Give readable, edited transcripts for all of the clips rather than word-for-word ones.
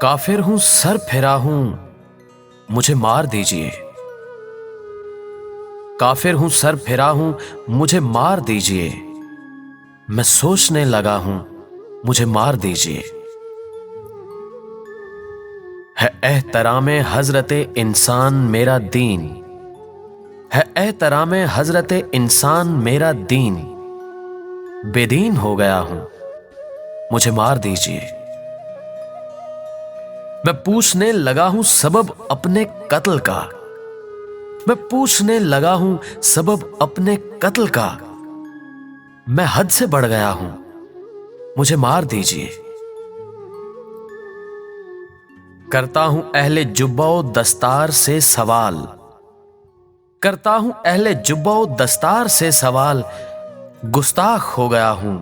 کافر ہوں، سر پھرا ہوں، مجھے مار دیجئے۔ کافر ہوں، سر پھرا ہوں، مجھے مار دیجئے۔ میں سوچنے لگا ہوں، مجھے مار دیجئے۔ ہے احترام حضرت انسان میرا دین، ہے احترام حضرت انسان میرا دین۔ بے دین ہو گیا ہوں، مجھے مار دیجئے۔ میں پوچھنے لگا ہوں سبب اپنے قتل کا، میں پوچھنے لگا ہوں سبب اپنے قتل کا۔ میں حد سے بڑھ گیا ہوں، مجھے مار دیجئے۔ کرتا ہوں اہل جبہ و دستار سے سوال، کرتا ہوں اہل جبہ و دستار سے سوال۔ گستاخ ہو گیا ہوں،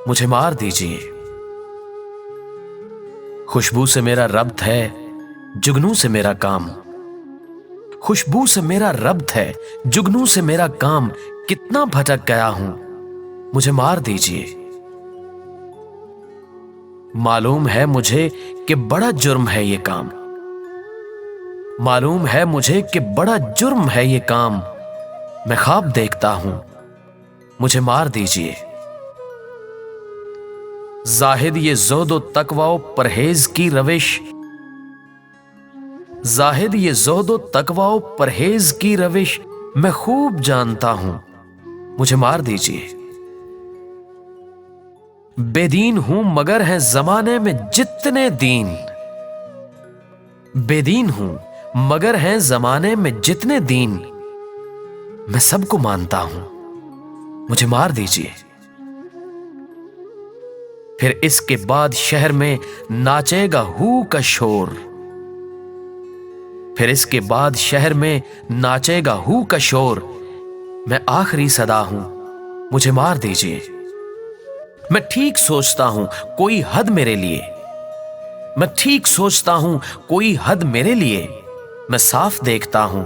مجھے مار دیجئے۔ خوشبو سے میرا ربط ہے، جگنوں سے میرا کام، خوشبو سے میرا ربط ہے، جگنوں سے میرا کام۔ کتنا بھٹک گیا ہوں، مجھے مار دیجئے۔ معلوم ہے مجھے کہ بڑا جرم ہے یہ کام، معلوم ہے مجھے کہ بڑا جرم ہے یہ کام۔ میں خواب دیکھتا ہوں، مجھے مار دیجئے۔ زاہد یہ زہد و تقوی و پرہیز کی روش، زاہد یہ زہد و تقوی و پرہیز کی روش میں خوب جانتا ہوں، مجھے مار دیجئے۔ بے دین ہوں مگر ہیں زمانے میں جتنے دین، بے دین ہوں مگر ہیں زمانے میں جتنے دین۔ میں سب کو مانتا ہوں، مجھے مار دیجئے۔ پھر اس کے بعد شہر میں ناچے گا ہو کا شور، پھر اس کے بعد شہر میں ناچے گا ہو کا شور۔ میں آخری صدا ہوں، مجھے مار دیجئے۔ میں ٹھیک سوچتا ہوں کوئی حد میرے لیے، میں ٹھیک سوچتا ہوں کوئی حد میرے لیے۔ میں صاف دیکھتا ہوں،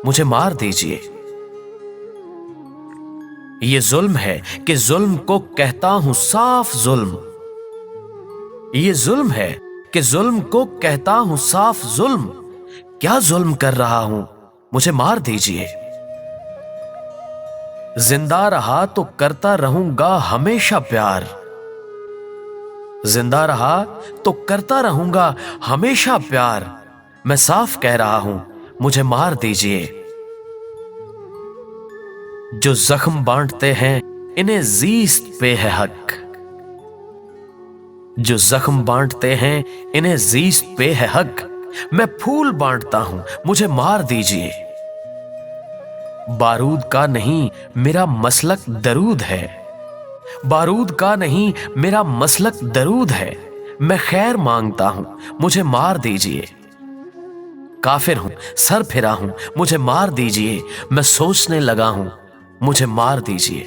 مجھے مار دیجئے۔ یہ ظلم ہے کہ ظلم کو کہتا ہوں صاف ظلم، یہ ظلم ہے کہ ظلم کو کہتا ہوں صاف ظلم۔ کیا ظلم کر رہا ہوں، مجھے مار دیجئے۔ زندہ رہا تو کرتا رہوں گا ہمیشہ پیار، زندہ رہا تو کرتا رہوں گا ہمیشہ پیار۔ میں صاف کہہ رہا ہوں، مجھے مار دیجئے۔ جو زخم بانٹتے ہیں انہیں زیست پہ ہے حق، جو زخم بانٹتے ہیں انہیں زیست پہ ہے حق۔ میں پھول بانٹتا ہوں، مجھے مار دیجئے۔ بارود کا نہیں میرا مسلک درود ہے، بارود کا نہیں میرا مسلک درود ہے۔ میں خیر مانگتا ہوں، مجھے مار دیجئے۔ کافر ہوں، سر پھرا ہوں، مجھے مار دیجئے۔ میں سوچنے لگا ہوں، مجھے مار دیجئے۔